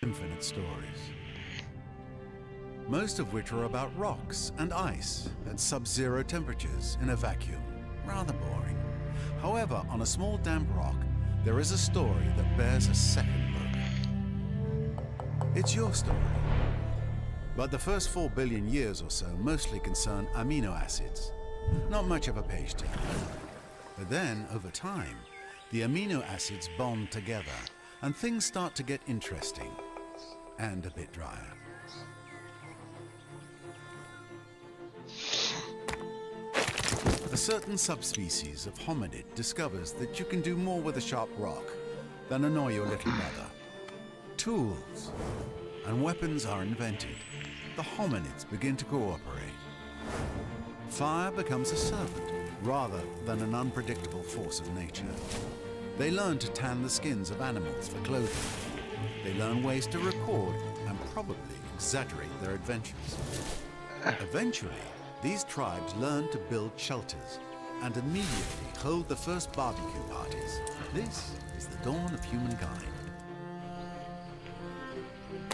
Infinite stories, most of which are about rocks and ice at sub-zero temperatures in a vacuum. Rather boring. However, on a small damp rock, there is a story that bears a second look. It's your story. But the first 4 billion years or so mostly concern amino acids. Not much of a page turner. But then, over time, the amino acids bond together, and things start to get interesting. And a bit drier. A certain subspecies of hominid discovers that you can do more with a sharp rock than annoy your little brother. Tools and weapons are invented. The hominids begin to cooperate. Fire becomes a servant rather than an unpredictable force of nature. They learn to tan the skins of animals for clothing. They learn ways to record and probably exaggerate their adventures. Eventually, these tribes learn to build shelters and immediately hold the first barbecue parties. This is the dawn of humankind.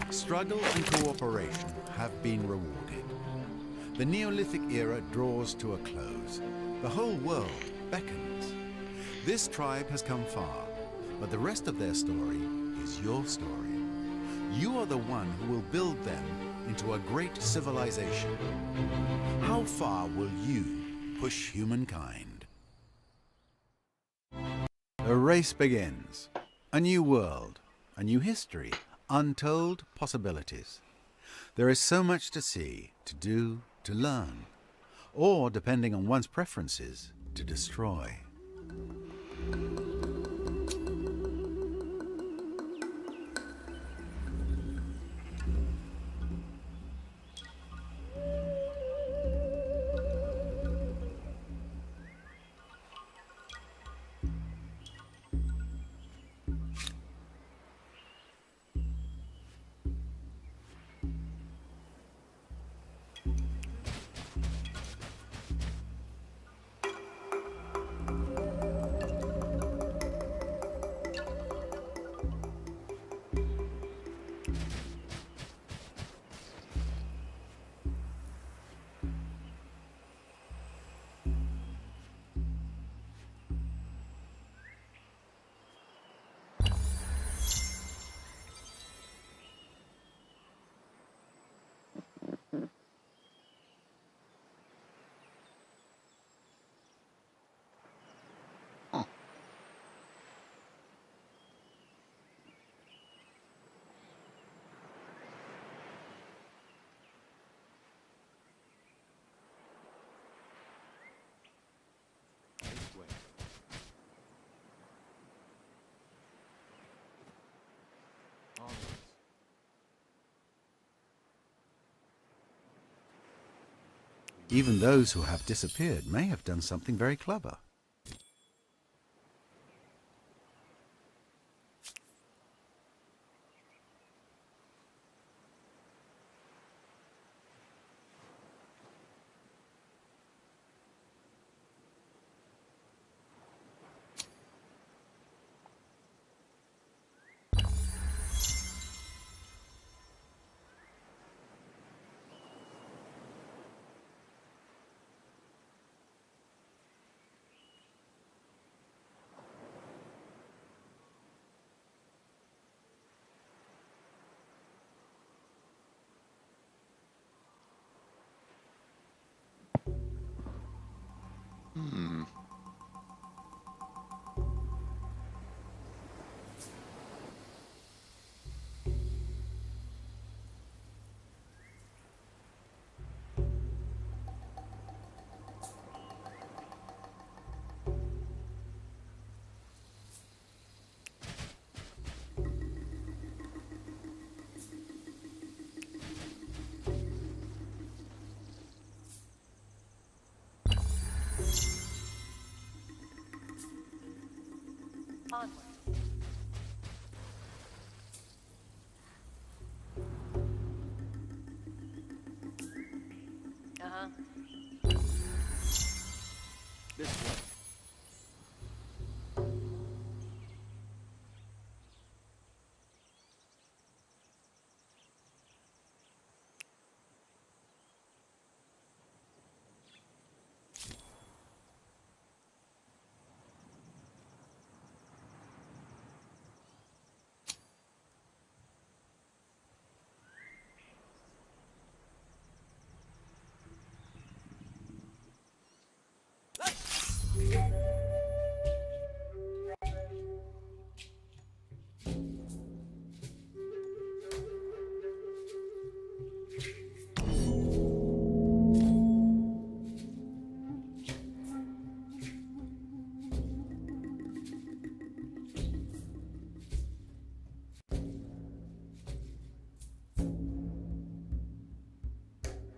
Struggle and cooperation have been rewarded. The Neolithic era draws to a close. The whole world beckons. This tribe has come far, but the rest of their story is your story. You are the one who will build them into a great civilization. How far will you push humankind? The race begins. A new world, a new history, untold possibilities. There is so much to see, to do, to learn, or, depending on one's preferences, to destroy. Even those who have disappeared may have done something very clever. Onward. Uh-huh. This way.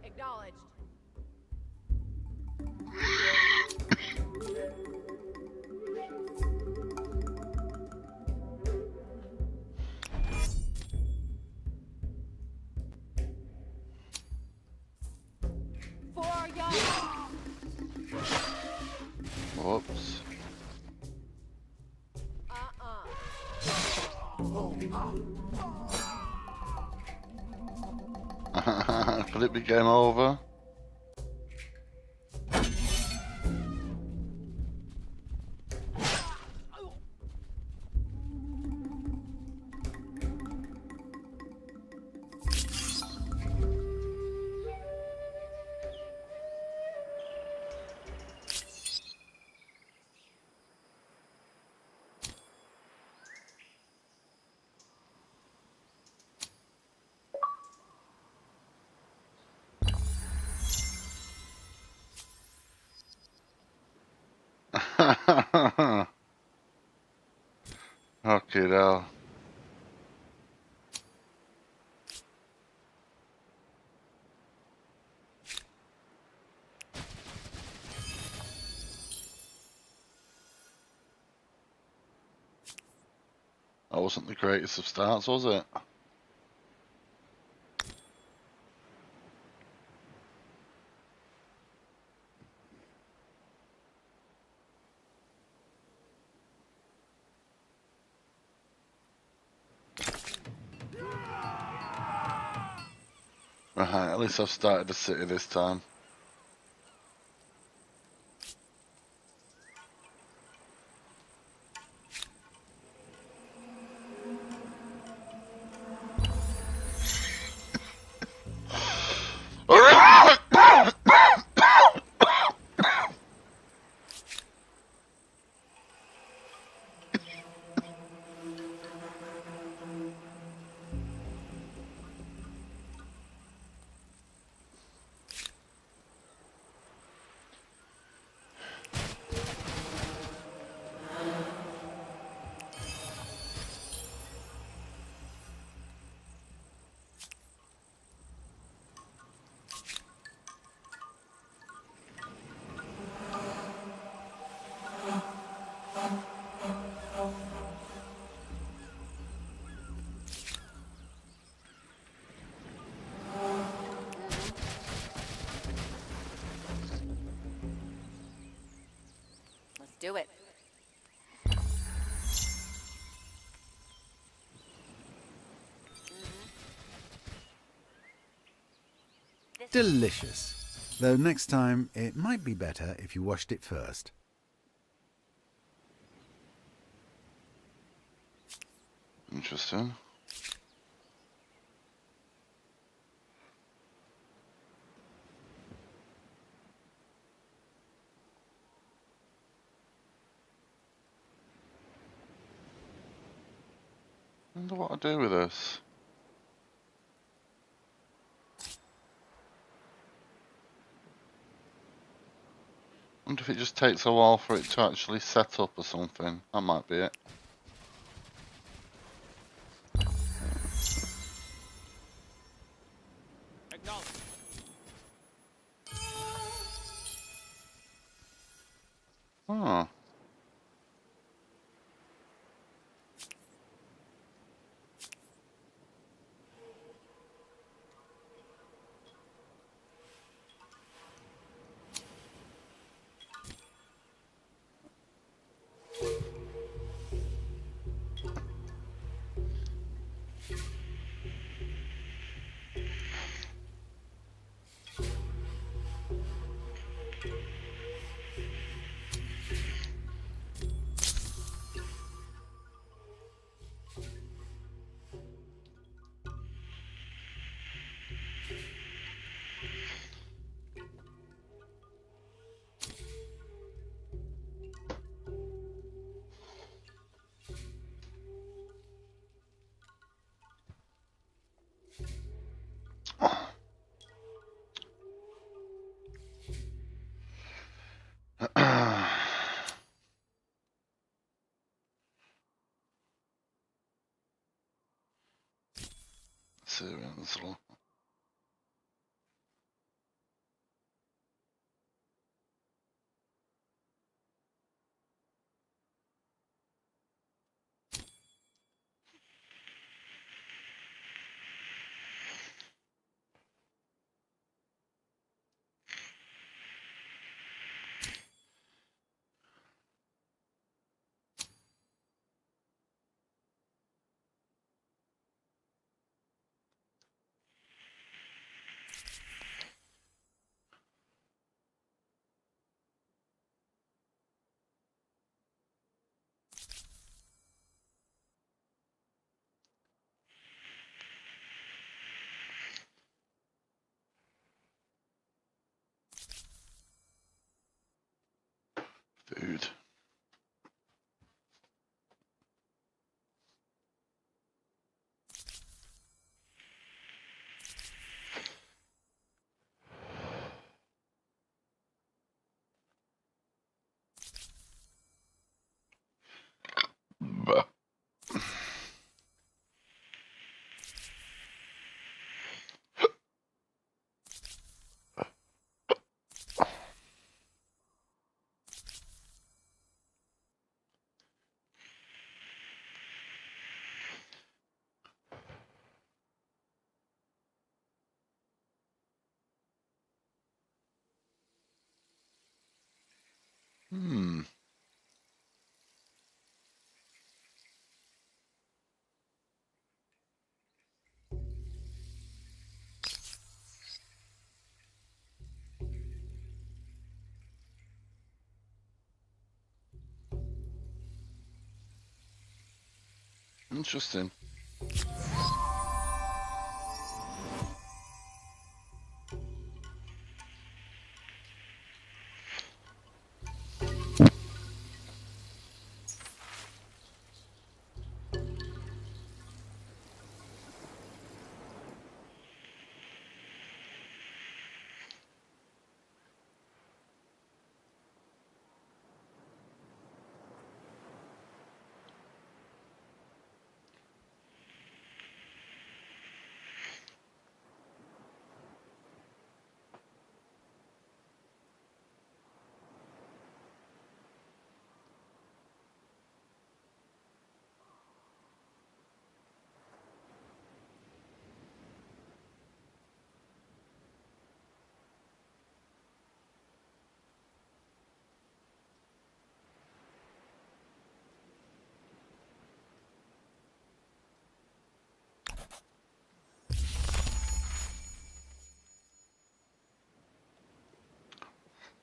Acknowledged. For y'all. Whoops. Could it be game over? Okay, now. That wasn't the greatest of starts, was it? Right, at least I've started the city this time. Let's do it. Delicious. Though next time, it might be better if you washed it first. Interesting. Wonder what I do with this. Wonder if it just takes a while for it to actually set up or something. That might be it. Acknowledge. Oh. Syrians. Food. Bah. Hmm. Interesting.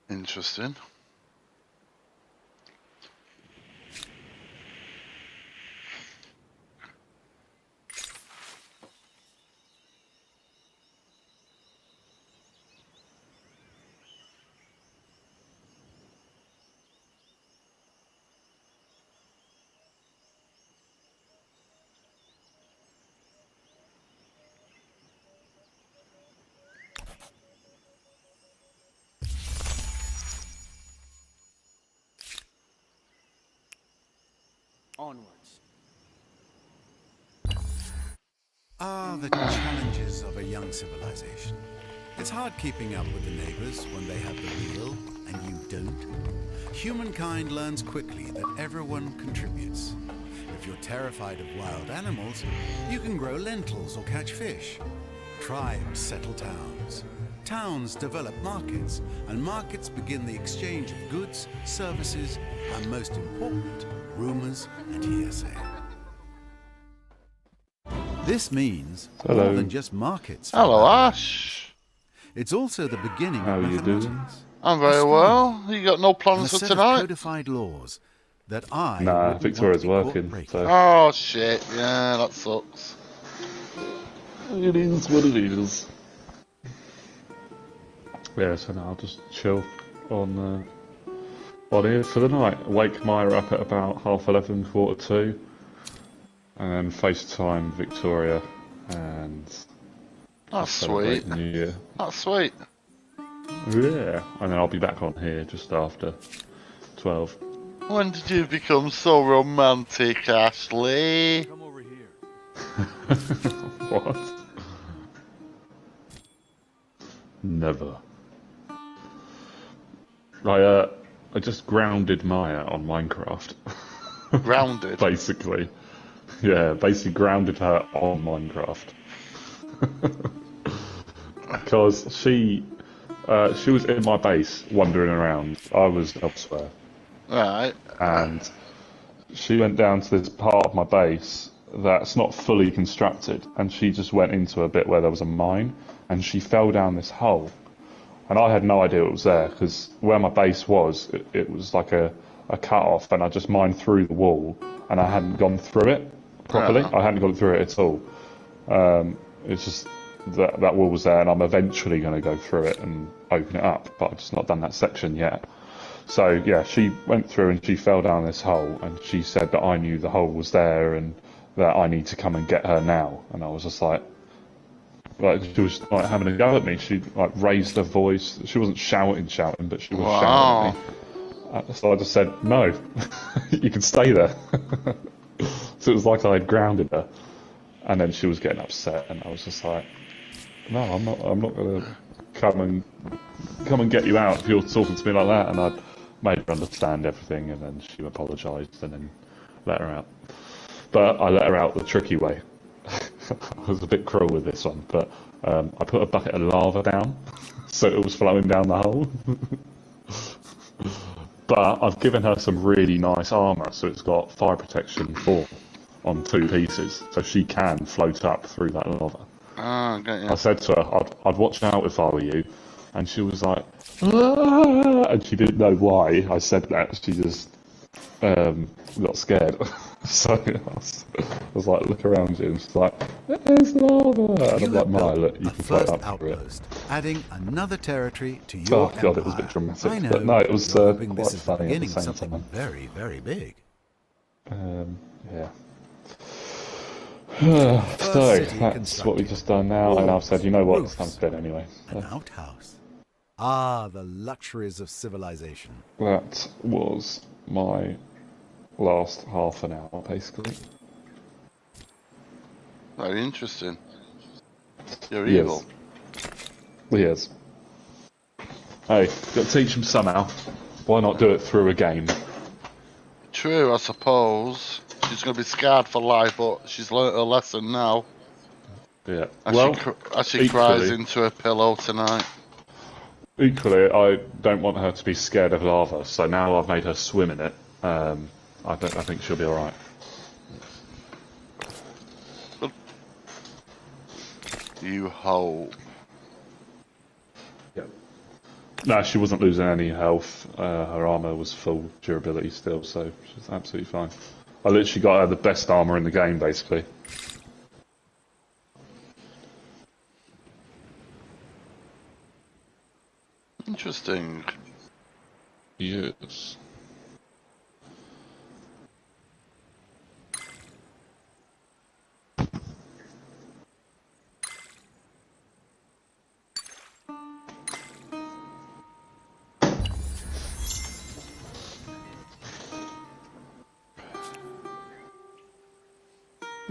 Interesting. Onwards. Ah, the challenges of a young civilization. It's hard keeping up with the neighbors when they have the wheel and you don't. Humankind learns quickly that everyone contributes. If you're terrified of wild animals, you can grow lentils or catch fish. Tribes settle towns. Towns develop markets, and markets begin the exchange of goods, services, and most important, rumors and hearsay. This means Hello. more than just markets. for Hello, Babylon. Ash. It's also the beginning How of you doing? mathematics. I'm very astronomy, well. You got no and a plans for set of tonight? codified laws that I Nah, wouldn't Victoria's want to be working, caught breaking. so Oh shit! Yeah, that sucks. it is what it is. Yeah, so now I'll just chill on here for the night. Wake Maya up at about 11:30, 1:45, and then FaceTime Victoria and That's celebrate sweet. the New Year. That's sweet. Yeah, and then I'll be back on here just after 12. When did you become so romantic, Ashley? Come over here. What? Never. I just grounded Maya on Minecraft. Grounded. Basically. Yeah, basically grounded her on Minecraft. Because she was in my base wandering around. I was elsewhere. Right. And she went down to this part of my base that's not fully constructed, and she just went into a bit where there was a mine, and she fell down this hole. And I had no idea it was there, because where my base was, it was like a cut-off, and I just mined through the wall, and I hadn't gone through it properly. I hadn't gone through it at all. It's just that wall was there, and I'm eventually going to go through it and open it up, but I've just not done that section yet. So yeah, she went through and she fell down this hole, and she said that I knew the hole was there and that I need to come and get her now. And I was just like she was like having a go at me. She like raised her voice. She wasn't shouting, but she was shouting at me. So I just said, no, you can stay there. So it was like I had grounded her, and then she was getting upset, and I was just like, no, I'm not gonna come and get you out if you're talking to me like that. And I made her understand everything, and then she apologised, and then let her out. But I let her out the tricky way. I was a bit cruel with this one, but I put a bucket of lava down, so it was flowing down the hole. But I've given her some really nice armour, so it's got fire protection 4 on 2 pieces, so she can float up through that lava. Ah, got you. I said to her, I'd watch out if I were you, and she was like, "Ah!" And she didn't know why I said that. She just got scared. So I was like, look around you, and she's like, there's lava. And You I'm like, have Maya, built look, you a can float first up for it. outpost, adding another territory to Oh your god, empire. it was a bit dramatic, I know, but no, it was you're hoping quite this is the funny at the beginning of same something time. very, very big. Yeah. First So city that's what we constructed. just done now, and I've said, you know what, it's time Roofs, to bed anyway. an So outhouse. Ah, the luxuries of civilization. that was my last half an hour, basically. Very interesting. You're Yes. evil. Yes. Hey, got to teach them somehow. Why not do it through a game? True, I suppose. She's going to be scarred for life, but she's learnt her lesson now. Yeah. As Well, she cries equally, into her pillow tonight. I don't want her to be scared of lava. So now I've made her swim in it. I think she'll be all right. You hope. Yeah. No, she wasn't losing any health. Her armor was full durability still, so she's absolutely fine. I literally got her the best armor in the game, basically. Interesting. Yes.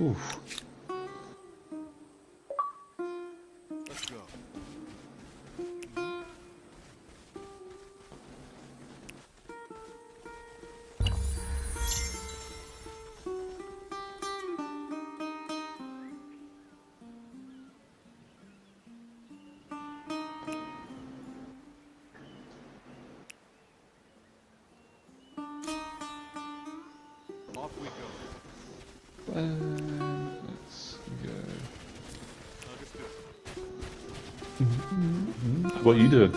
Oof. Let's go. Off we go. Let's go. What are you doing?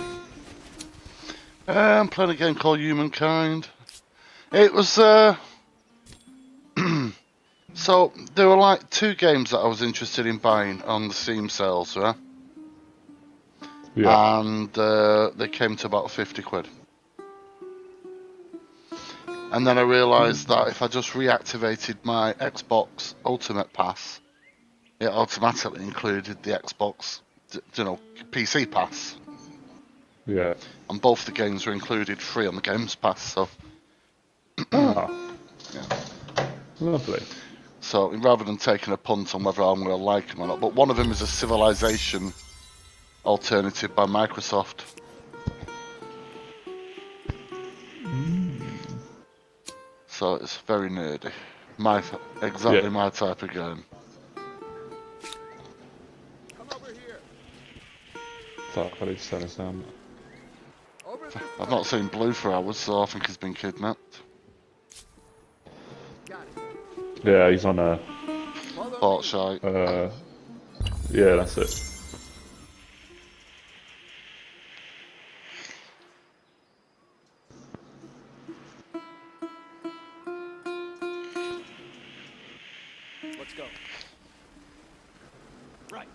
I'm playing a game called Humankind. It was, so there were like 2 games that I was interested in buying on the Steam sales, right? Yeah. And they came to about 50 quid. And then I realised that if I just reactivated my Xbox Ultimate Pass, it automatically included the Xbox, PC Pass. Yeah. And both the games were included free on the Games Pass, so Ah, yeah. lovely. So rather than taking a punt on whether I'm going to like them or not, but one of them is a Civilization alternative by Microsoft. So it's very nerdy. Exactly my type of game. Come over here. Fuck, I need to turn this down. Over this I've not seen Blue for hours, so I think he's been kidnapped. Got it. Yeah, he's on a. Port shite. Yeah, that's it. Let's go. Right.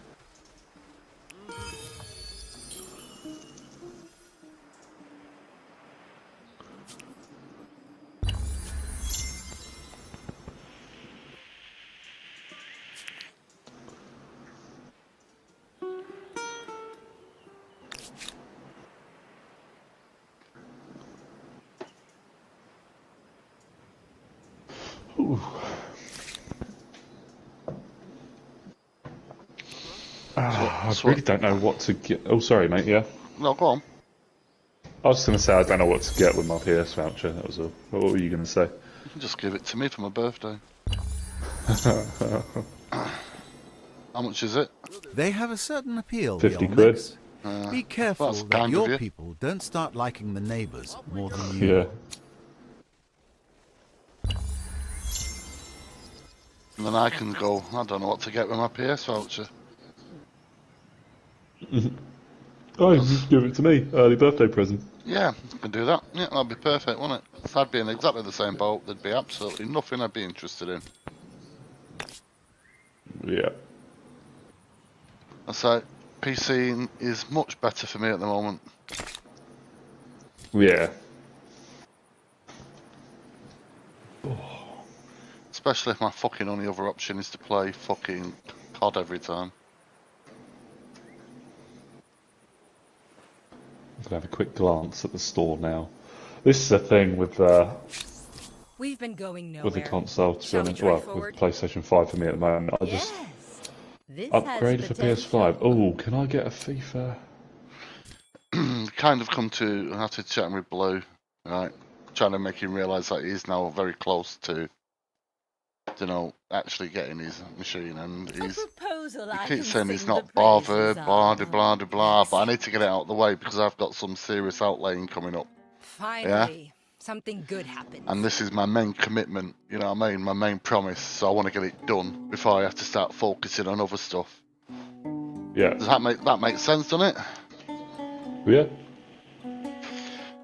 Ooh. I really don't know what to get. Oh, sorry, mate. Yeah. No, go on. I was just going to say I don't know what to get with my PS voucher. That was all. What were you going to say? You can just give it to me for my birthday. How much is it? They have a certain appeal, 50 the quid. Olmecs. Be careful that's that kind of your you. people don't start liking the neighbors more than you. Yeah. And then I can go, I don't know what to get with my PS voucher. Oh, you just give it to me. Early birthday present. Yeah, you can do that. Yeah, that'd be perfect, wouldn't it? If I'd be in exactly the same boat, there'd be absolutely nothing I'd be interested in. Yeah. So, PC is much better for me at the moment. Yeah. Especially if my fucking only other option is to play fucking COD every time. I'm gonna have a quick glance at the store now. This is a thing We've been going with the nowhere. console, to be Shall we honest. drive Well, forward? with PlayStation 5 for me at the moment. I just Yes. This upgraded has for potential. PS5. Oh, can I get a FIFA? Kind of come to after chatting with Blue, right? Trying to make him realise that he's now very close to, actually getting his machine, and A proposal he I keeps can saying he's sing not the praises bothered, blah de of. blah de blah. But I need to get it out of the way because I've got some serious outlaying coming up, Finally, something good happens. and this is my main commitment. You know what I mean? My main promise. So I want to get it done before I have to start focusing on other stuff. Yeah. Does that make sense, doesn't it? Yeah.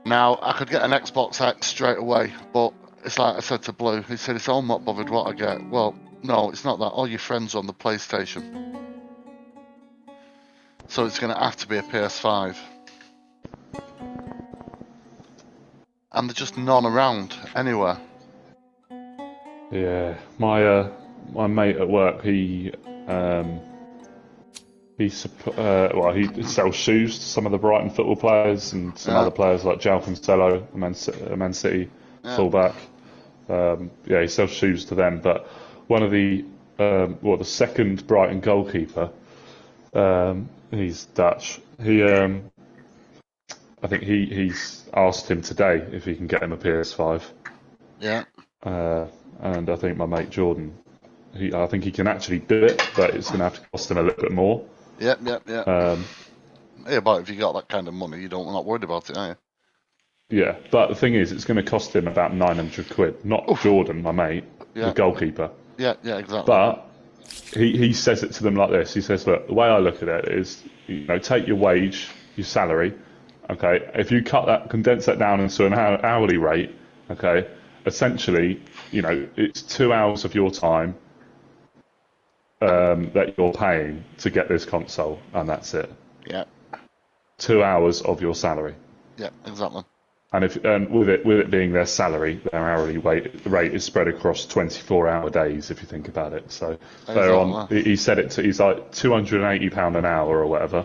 Now, I could get an Xbox X straight away, but it's like I said to Blue, he said, I'm not bothered what I get. Well, no, it's not that. All your friends are on the PlayStation. So it's going to have to be a PS5. And there's just none around anywhere. Yeah. My mate at work, he he sells shoes to some of the Brighton football players and some other players like João Cancelo, a Man City fullback. He sells shoes to them. But one of the the second Brighton goalkeeper, he's Dutch. I think he's asked him today if he can get him a PS5. Yeah. And I think my mate Jordan, I think he can actually do it, but it's going to have to cost him a little bit more. Yep. Yeah, but if you got that kind of money, you're not worried about it, are you? Yeah, but the thing is, it's going to cost him about 900 quid. Not Jordan, my mate, the goalkeeper. Yeah, exactly. But he says it to them like this. He says, look, the way I look at it is, take your wage, your salary, okay? If you condense that down into an hourly rate, okay, essentially, it's 2 hours of your time that you're paying to get this console, and that's it. Yeah. 2 hours of your salary. Yeah, exactly. And with it being their salary, their hourly rate is spread across 24-hour days, if you think about it. So they're on. He said he's like £280 an hour or whatever,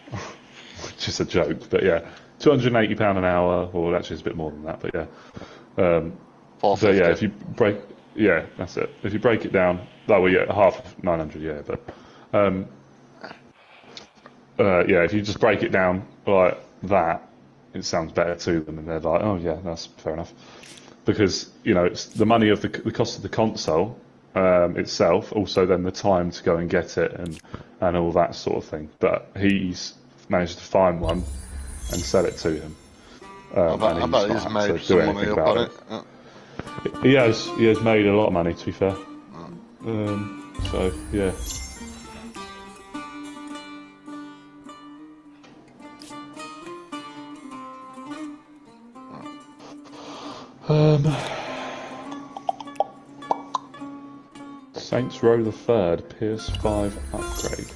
which is a joke. But yeah, £280 an hour, or actually it's a bit more than that. But yeah. So yeah, if you that's it. If you break it down, half of 900. Yeah, but if you just break it down like that, it sounds better to them, and they're like, oh yeah, that's fair enough, because it's the money of the cost of the console itself, also then the time to go and get it and all that sort of thing. But he's managed to find one and sell it to him. I bet he's made some money up on it. He has made a lot of money, to be fair. So yeah. Saints Row the Third PS5 upgrade.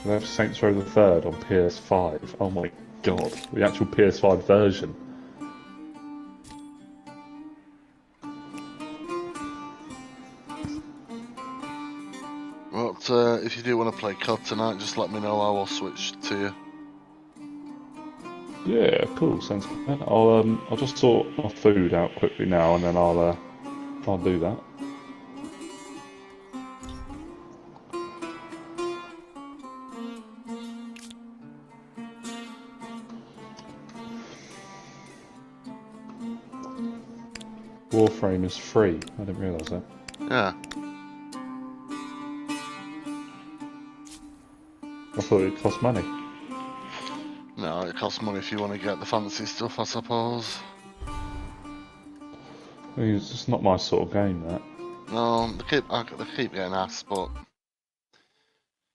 So they have Saints Row the Third on PS5. Oh my god, the actual PS5 version. Well, if you do want to play COD tonight, just let me know. I will switch to you. Yeah, cool. Sounds good. I'll just sort my food out quickly now, and then I'll do that. Warframe is free. I didn't realise that. Yeah. I thought it cost money. No, it costs money if you want to get the fancy stuff, I suppose. I mean, it's just not my sort of game, that. No, they keep getting asked, but